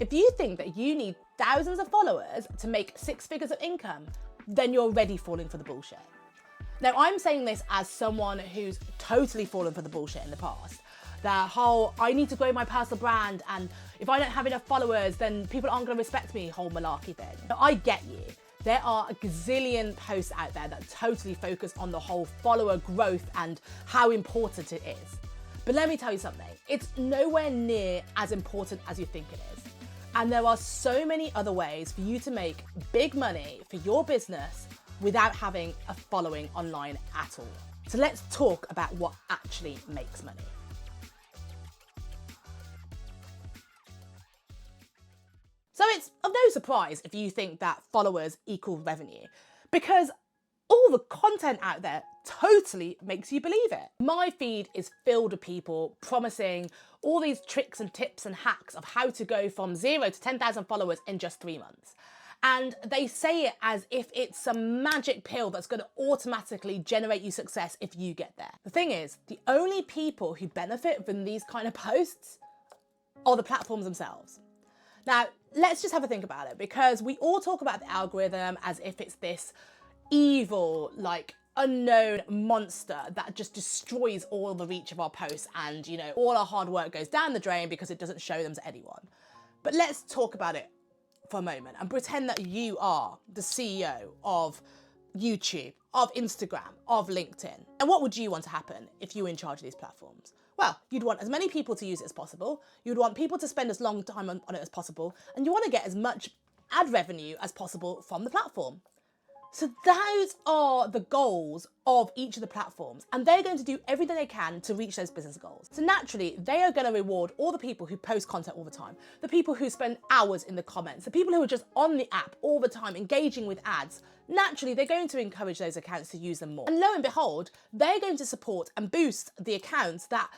If you think that you need thousands of followers to make 6 figures of income, then you're already falling for the bullshit. Now, I'm saying this as someone who's totally fallen for the bullshit in the past. That whole, I need to grow my personal brand, and if I don't have enough followers, then people aren't gonna respect me, whole malarkey thing. Now, I get you. There are a gazillion posts out there that totally focus on the whole follower growth and how important it is. But let me tell you something, it's nowhere near as important as you think it is. And there are so many other ways for you to make big money for your business without having a following online at all. So let's talk about what actually makes money. So it's of no surprise if you think that followers equal revenue, because all the content out there totally makes you believe it. My feed is filled with people promising all these tricks and tips and hacks of how to go from 0 to 10,000 followers in just 3 months. And they say it as if it's some magic pill that's going to automatically generate you success if you get there. The thing is, the only people who benefit from these kind of posts are the platforms themselves. Now, let's just have a think about it, because we all talk about the algorithm as if it's this evil, like, unknown monster that just destroys all the reach of our posts, and, you know, all our hard work goes down the drain because it doesn't show them to anyone. But let's talk about it for a moment and pretend that you are the CEO of YouTube, of Instagram, of LinkedIn. And what would you want to happen if you were in charge of these platforms? Well, you'd want as many people to use it as possible. You'd want people to spend as long time on it as possible. And you want to get as much ad revenue as possible from the platform. So those are the goals of each of the platforms, and they're going to do everything they can to reach those business goals. So naturally, they are going to reward all the people who post content all the time, the people who spend hours in the comments, the people who are just on the app all the time engaging with ads. Naturally, they're going to encourage those accounts to use them more. And lo and behold, they're going to support and boost the accounts that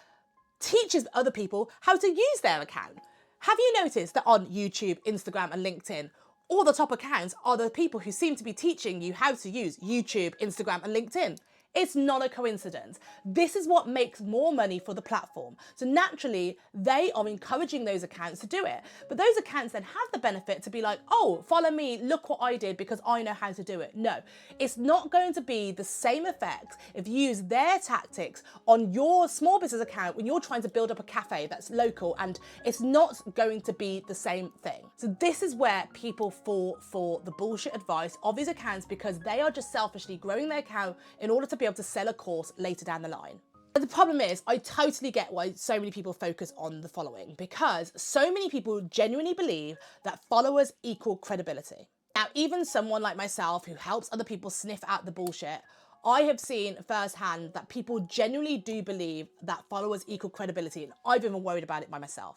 teaches other people how to use their account. Have you noticed that on YouTube, Instagram, and LinkedIn, all the top accounts are the people who seem to be teaching you how to use YouTube, Instagram, and LinkedIn? It's not a coincidence. This is what makes more money for the platform. So naturally, they are encouraging those accounts to do it. But those accounts then have the benefit to be like, oh, follow me, look what I did because I know how to do it. No, it's not going to be the same effect if you use their tactics on your small business account when you're trying to build up a cafe that's local, and it's not going to be the same thing. So this is where people fall for the bullshit advice of these accounts, because they are just selfishly growing their account in order to be able to sell a course later down the line. But the problem is, I totally get why so many people focus on the following, because so many people genuinely believe that followers equal credibility. Now, even someone like myself who helps other people sniff out the bullshit, I have seen firsthand that people genuinely do believe that followers equal credibility, and I've even worried about it by myself.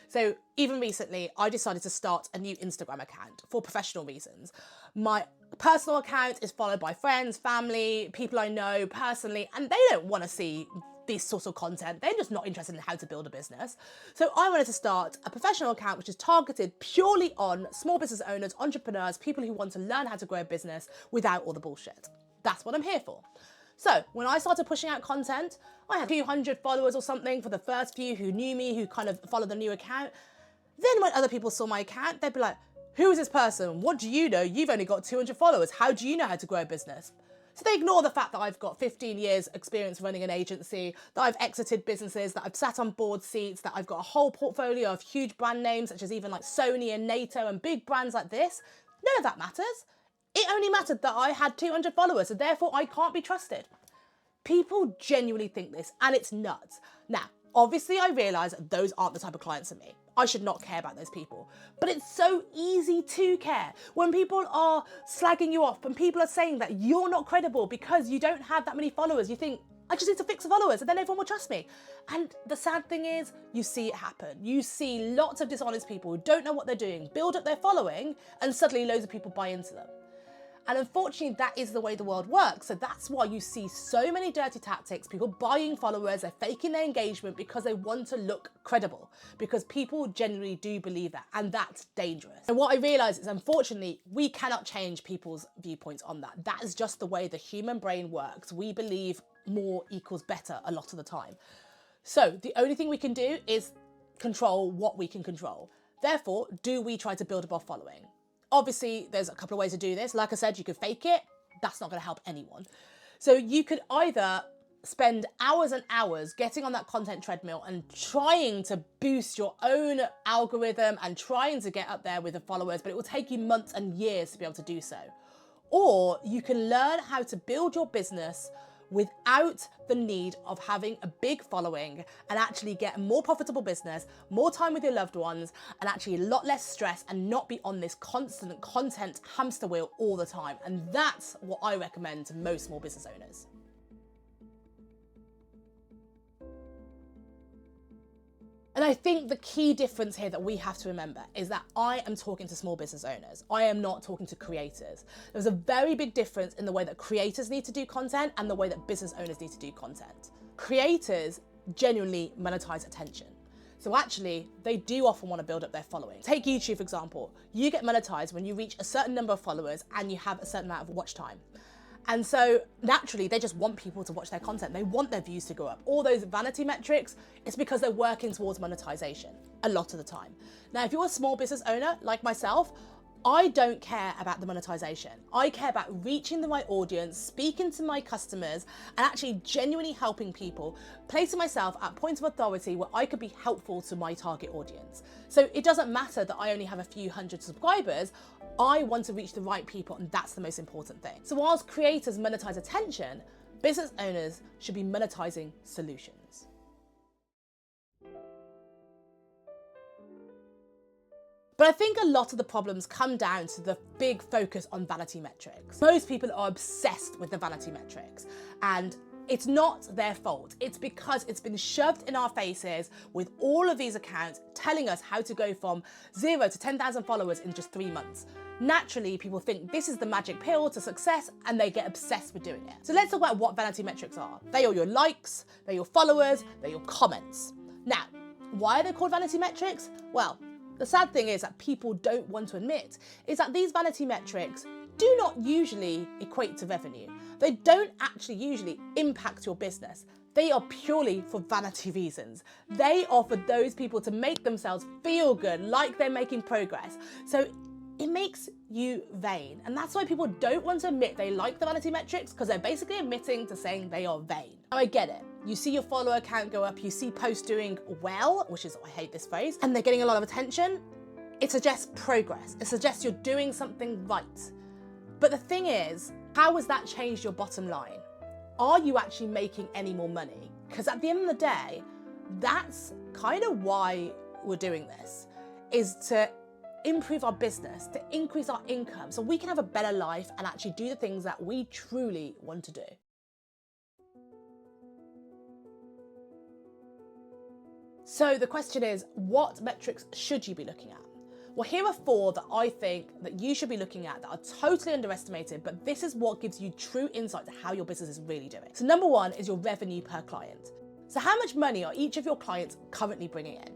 So even recently, I decided to start a new Instagram account for professional reasons. My personal account is followed by friends, family, people I know personally, and they don't want to see this sort of content. They're just not interested in how to build a business. So I wanted to start a professional account which is targeted purely on small business owners, entrepreneurs, people who want to learn how to grow a business without all the bullshit. That's what I'm here for. So when I started pushing out content, I had a few hundred followers or something for the first few who knew me, who kind of followed the new account. Then when other people saw my account, they'd be like, who is this person? What do you know? You've only got 200 followers. How do you know how to grow a business? So they ignore the fact that I've got 15 years experience running an agency, that I've exited businesses, that I've sat on board seats, that I've got a whole portfolio of huge brand names, such as even like Sony and NATO and big brands like this. None of that matters. It only mattered that I had 200 followers, so therefore I can't be trusted. People genuinely think this, and it's nuts. Now, obviously I realise that those aren't the type of clients for me. I should not care about those people. But it's so easy to care. When people are slagging you off and people are saying that you're not credible because you don't have that many followers, you think, I just need to fix the followers and then everyone will trust me. And the sad thing is, you see it happen. You see lots of dishonest people who don't know what they're doing, build up their following, and suddenly loads of people buy into them. And unfortunately, that is the way the world works. So that's why you see so many dirty tactics, people buying followers, they're faking their engagement because they want to look credible, because people generally do believe that, and that's dangerous. And what I realise is, unfortunately, we cannot change people's viewpoints on that. That is just the way the human brain works. We believe more equals better a lot of the time. So the only thing we can do is control what we can control. Therefore, do we try to build up our following? Obviously, there's a couple of ways to do this. Like I said, you could fake it. That's not going to help anyone. So you could either spend hours and hours getting on that content treadmill and trying to boost your own algorithm and trying to get up there with the followers, but it will take you months and years to be able to do so. Or you can learn how to build your business without the need of having a big following and actually get a more profitable business, more time with your loved ones, and actually a lot less stress and not be on this constant content hamster wheel all the time. And that's what I recommend to most small business owners. And I think the key difference here that we have to remember is that I am talking to small business owners. I am not talking to creators. There's a very big difference in the way that creators need to do content and the way that business owners need to do content. Creators genuinely monetize attention. So actually, they do often want to build up their following. Take YouTube, for example. You get monetized when you reach a certain number of followers and you have a certain amount of watch time. And so naturally, they just want people to watch their content. They want their views to go up. All those vanity metrics, it's because they're working towards monetization a lot of the time. Now, if you're a small business owner like myself, I don't care about the monetization. I care about reaching the right audience, speaking to my customers, and actually genuinely helping people, placing myself at points of authority where I could be helpful to my target audience. So it doesn't matter that I only have a few hundred subscribers. I want to reach the right people, and that's the most important thing. So whilst creators monetize attention, business owners should be monetizing solutions. But I think a lot of the problems come down to the big focus on vanity metrics. Most people are obsessed with the vanity metrics, and it's not their fault. It's because it's been shoved in our faces with all of these accounts telling us how to go from 0 to 10,000 followers in just 3 months. Naturally, people think this is the magic pill to success and they get obsessed with doing it. So let's talk about what vanity metrics are. They are your likes, they're your followers, they're your comments. Now, why are they called vanity metrics? Well, the sad thing is that people don't want to admit is that these vanity metrics do not usually equate to revenue. They don't actually usually impact your business. They are purely for vanity reasons. They are for those people to make themselves feel good, like they're making progress. So it makes you vain. And that's why people don't want to admit they like the vanity metrics, because they're basically admitting to saying they are vain. Now I get it. You see your follower count go up, you see posts doing well, which is, I hate this phrase, and they're getting a lot of attention. It suggests progress. It suggests you're doing something right. But the thing is, how has that changed your bottom line? Are you actually making any more money? Because at the end of the day, that's kind of why we're doing this, is to improve our business, to increase our income so we can have a better life and actually do the things that we truly want to do. So the question is, what metrics should you be looking at? Well, here are 4 that I think that you should be looking at that are totally underestimated, but this is what gives you true insight to how your business is really doing. So number 1 is your revenue per client. So how much money are each of your clients currently bringing in?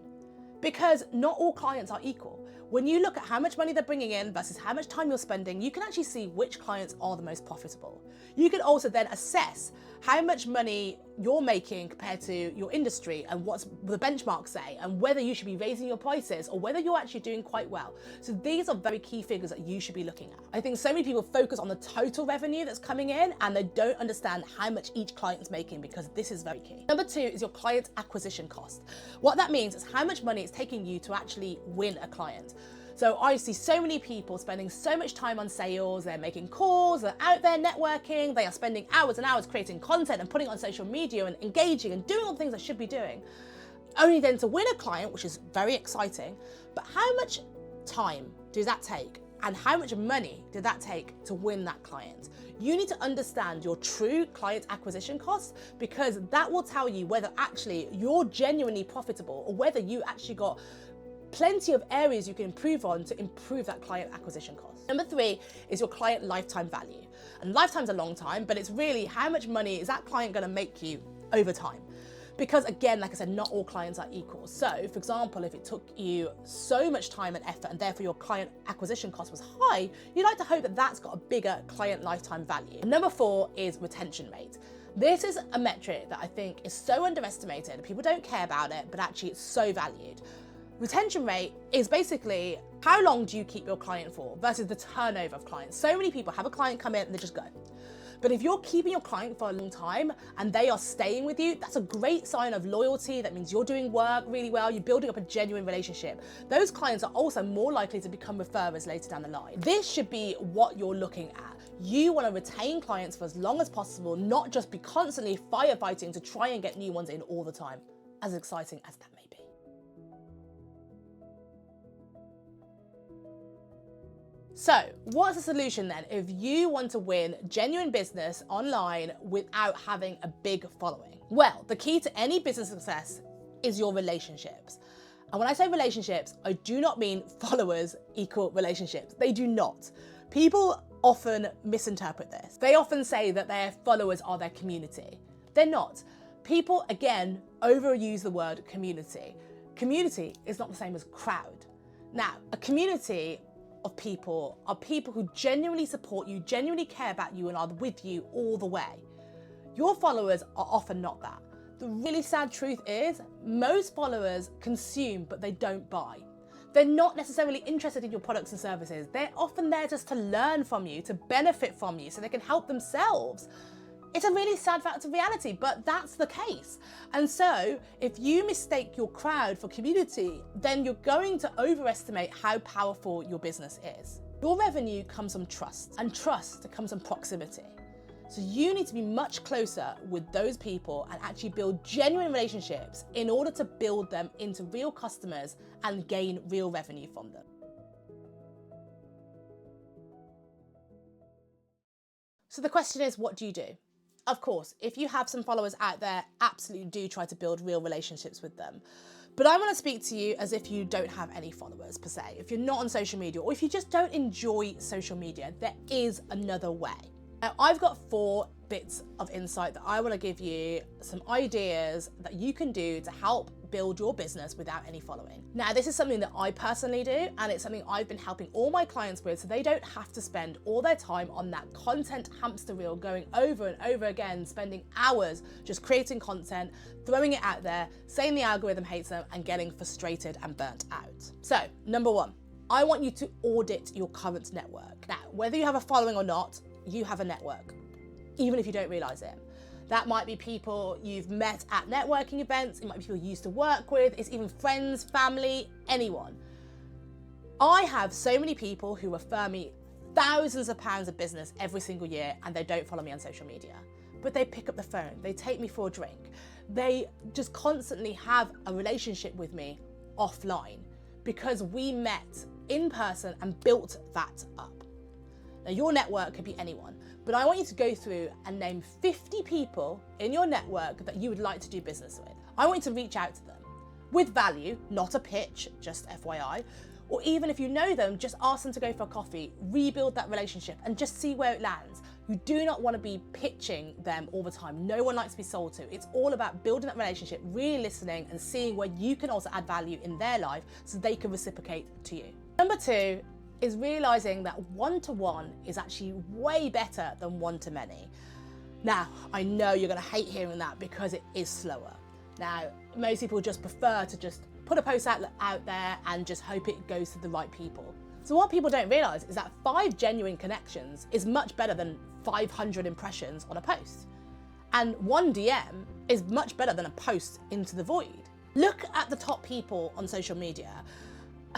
Because not all clients are equal. When you look at how much money they're bringing in versus how much time you're spending, you can actually see which clients are the most profitable. You can also then assess how much money you're making compared to your industry and what's the benchmarks say, and whether you should be raising your prices or whether you're actually doing quite well. So these are very key figures that you should be looking at. I think so many people focus on the total revenue that's coming in and they don't understand how much each client is making, because this is very key. Number 2 is your client acquisition cost. What that means is how much money it's taking you to actually win a client. So I see so many people spending so much time on sales, they're making calls, they're out there networking, they are spending hours and hours creating content and putting it on social media and engaging and doing all the things they should be doing, only then to win a client, which is very exciting. But how much time does that take? And how much money did that take to win that client? You need to understand your true client acquisition costs, because that will tell you whether actually you're genuinely profitable or whether you actually got plenty of areas you can improve on to improve that client acquisition cost. Number 3 is your client lifetime value. And lifetime's a long time, but it's really how much money is that client going to make you over time? Because again, like I said, not all clients are equal. So for example, if it took you so much time and effort and therefore your client acquisition cost was high, you'd like to hope that that's got a bigger client lifetime value. And number 4 is retention rate. This is a metric that I think is so underestimated. People don't care about it, but actually it's so valued. Retention rate is basically how long do you keep your client for versus the turnover of clients. So many people have a client come in and they just go. But if you're keeping your client for a long time and they are staying with you, that's a great sign of loyalty. That means you're doing work really well, you're building up a genuine relationship. Those clients are also more likely to become referrers later down the line. This should be what you're looking at. You want to retain clients for as long as possible, not just be constantly firefighting to try and get new ones in all the time, as exciting as that may be. So, what's the solution then if you want to win genuine business online without having a big following? Well, the key to any business success is your relationships. And when I say relationships, I do not mean followers equal relationships. They do not. People often misinterpret this. They often say that their followers are their community. They're not. People, again, overuse the word community. Community is not the same as crowd. Now, a community of people are people who genuinely support you, genuinely care about you, and are with you all the way. Your followers are often not that. The really sad truth is most followers consume, but they don't buy. They're not necessarily interested in your products and services. They're often there just to learn from you, to benefit from you, so they can help themselves. It's a really sad fact of reality, but that's the case. And so if you mistake your crowd for community, then you're going to overestimate how powerful your business is. Your revenue comes from trust, and trust comes from proximity. So you need to be much closer with those people and actually build genuine relationships in order to build them into real customers and gain real revenue from them. So the question is, what do you do? Of course, if you have some followers out there, absolutely do try to build real relationships with them. But I want to speak to you as if you don't have any followers per se. If you're not on social media, or if you just don't enjoy social media, there is another way. Now, I've got 4 bits of insight that I want to give you, some ideas that you can do to help build your business without any following. Now, this is something that I personally do, and it's something I've been helping all my clients with, so they don't have to spend all their time on that content hamster wheel, going over and over again, spending hours just creating content, throwing it out there, saying the algorithm hates them, and getting frustrated and burnt out. So, number 1, I want you to audit your current network. Now, whether you have a following or not, you have a network, even if you don't realize it. That might be people you've met at networking events, it might be people you used to work with, it's even friends, family, anyone. I have so many people who refer me thousands of pounds of business every single year, and they don't follow me on social media. But they pick up the phone, they take me for a drink, they just constantly have a relationship with me offline because we met in person and built that up. Now, your network could be anyone, but I want you to go through and name 50 people in your network that you would like to do business with. I want you to reach out to them with value, not a pitch, just FYI, or even if you know them, just ask them to go for a coffee, rebuild that relationship and just see where it lands. You do not want to be pitching them all the time. No one likes to be sold to. It's all about building that relationship, really listening and seeing where you can also add value in their life so they can reciprocate to you. Number 2, is realizing that one-to-one is actually way better than one-to-many. Now, I know you're gonna hate hearing that because it is slower. Now, most people just prefer to just put a post out there and just hope it goes to the right people. So what people don't realize is that 5 genuine connections is much better than 500 impressions on a post. And 1 DM is much better than a post into the void. Look at the top people on social media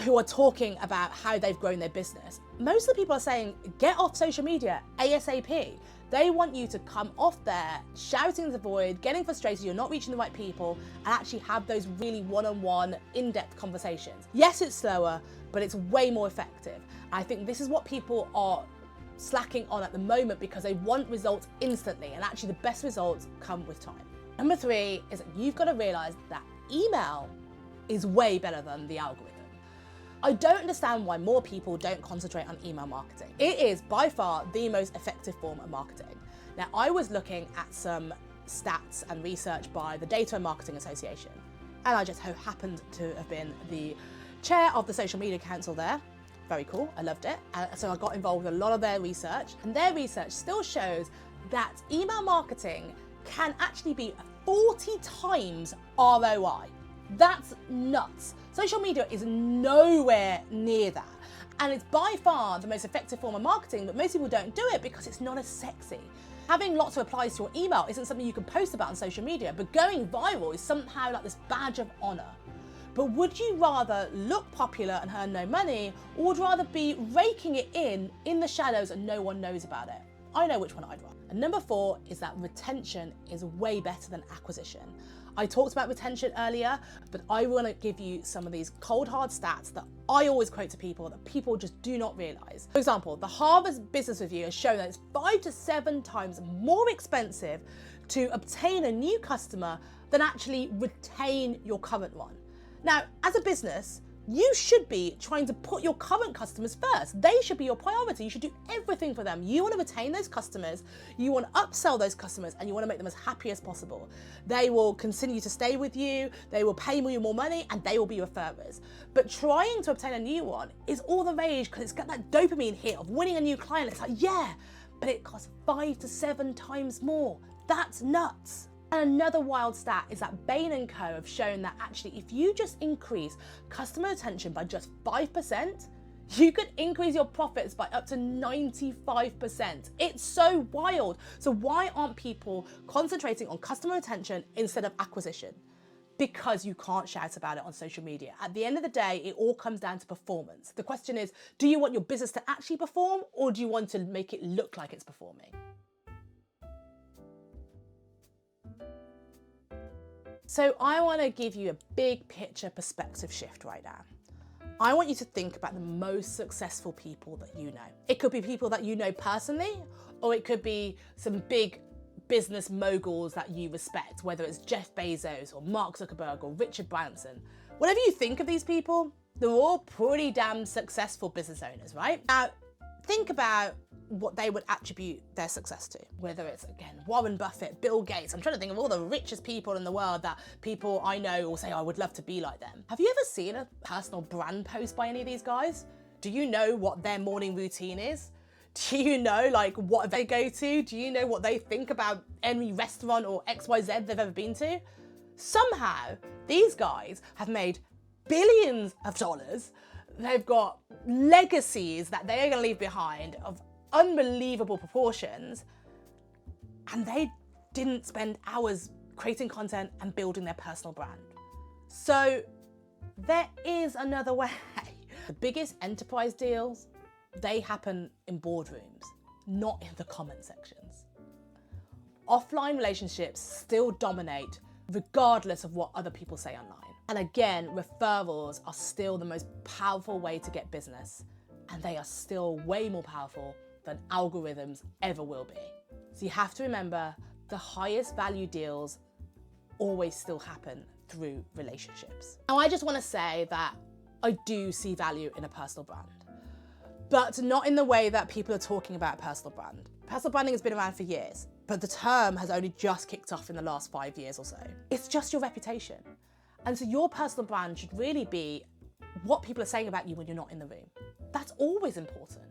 who are talking about how they've grown their business. Most of the people are saying, get off social media ASAP. They want you to come off there, shouting into the void, getting frustrated, you're not reaching the right people, and actually have those really one-on-one, in-depth conversations. Yes, it's slower, but it's way more effective. I think this is what people are slacking on at the moment because they want results instantly, and actually the best results come with time. Number 3 is that you've got to realize that email is way better than the algorithm. I don't understand why more people don't concentrate on email marketing. It is by far the most effective form of marketing. Now, I was looking at some stats and research by the Data and Marketing Association, and I just happened to have been the chair of the Social Media Council there. Very cool, I loved it. So I got involved with a lot of their research, and their research still shows that email marketing can actually be 40 times ROI. That's nuts. Social media is nowhere near that. And it's by far the most effective form of marketing, but most people don't do it because it's not as sexy. Having lots of replies to your email isn't something you can post about on social media, but going viral is somehow like this badge of honor. But would you rather look popular and earn no money, or would rather be raking it in the shadows and no one knows about it? I know which one I'd rather. And number 4 is that retention is way better than acquisition. I talked about retention earlier, but I want to give you some of these cold hard stats that I always quote to people that people just do not realize. For example, the Harvard Business Review has shown that it's 5 to 7 times more expensive to obtain a new customer than actually retain your current one. Now, as a business, you should be trying to put your current customers first. They should be your priority. You should do everything for them. You want to retain those customers, you want to upsell those customers, and you want to make them as happy as possible. They will continue to stay with you, they will pay you more money, and they will be referrers. But trying to obtain a new one is all the rage because it's got that dopamine hit of winning a new client. It's like, yeah, but it costs 5 to 7 times more. That's nuts. And another wild stat is that Bain & Co have shown that actually if you just increase customer retention by just 5%, you could increase your profits by up to 95%. It's so wild. So why aren't people concentrating on customer retention instead of acquisition? Because you can't shout about it on social media. At the end of the day, it all comes down to performance. The question is, do you want your business to actually perform, or do you want to make it look like it's performing? So I want to give you a big picture perspective shift right now. I want you to think about the most successful people that you know. It could be people that you know personally, or it could be some big business moguls that you respect, whether it's Jeff Bezos or Mark Zuckerberg or Richard Branson. Whenever you think of these people, they're all pretty damn successful business owners, right? Now, think about what they would attribute their success to, whether it's, again, Warren Buffett, Bill Gates. I'm trying to think of all the richest people in the world that people I know will say, I would love to be like them. Have you ever seen a personal brand post by any of these guys? Do you know what their morning routine is? Do you know like what they go to? Do you know what they think about any restaurant or XYZ they've ever been to? Somehow, these guys have made billions of dollars. They've got legacies that they are going to leave behind of unbelievable proportions, and they didn't spend hours creating content and building their personal brand. So there is another way. The biggest enterprise deals, they happen in boardrooms, not in the comment sections. Offline relationships still dominate regardless of what other people say online. And again, referrals are still the most powerful way to get business, and they are still way more powerful than algorithms ever will be. So you have to remember, the highest value deals always still happen through relationships. Now, I just want to say that I do see value in a personal brand, but not in the way that people are talking about personal brand. Personal branding has been around for years, but the term has only just kicked off in the last 5 years or so. It's just your reputation. And so your personal brand should really be what people are saying about you when you're not in the room. That's always important.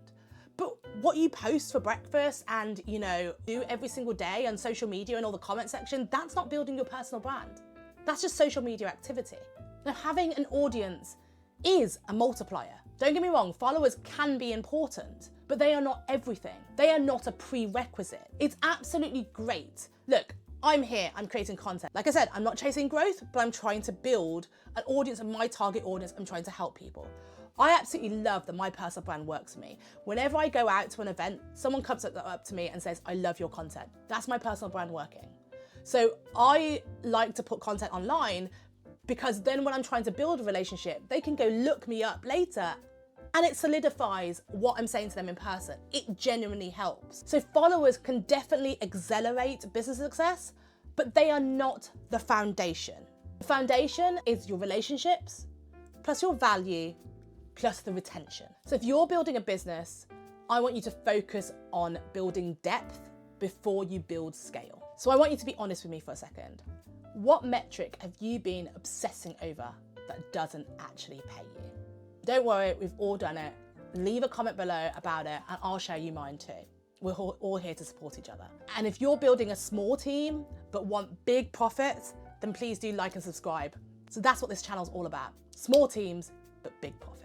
But what you post for breakfast and, you know, do every single day on social media and all the comment section, that's not building your personal brand. That's just social media activity. Now, having an audience is a multiplier. Don't get me wrong, followers can be important, but they are not everything. They are not a prerequisite. It's absolutely great. Look, I'm here, I'm creating content. Like I said, I'm not chasing growth, but I'm trying to build an audience, and my target audience, I'm trying to help people. I absolutely love that my personal brand works for me. Whenever I go out to an event, someone comes up to me and says, I love your content. That's my personal brand working. So I like to put content online because then when I'm trying to build a relationship, they can go look me up later and it solidifies what I'm saying to them in person. It genuinely helps. So followers can definitely accelerate business success, but they are not the foundation. The foundation is your relationships, plus your value, plus the retention. So if you're building a business, I want you to focus on building depth before you build scale. So I want you to be honest with me for a second. What metric have you been obsessing over that doesn't actually pay you? Don't worry, we've all done it. Leave a comment below about it and I'll share you mine too. We're all here to support each other. And if you're building a small team but want big profits, then please do like and subscribe. So that's what this channel's all about. Small teams, but big profits.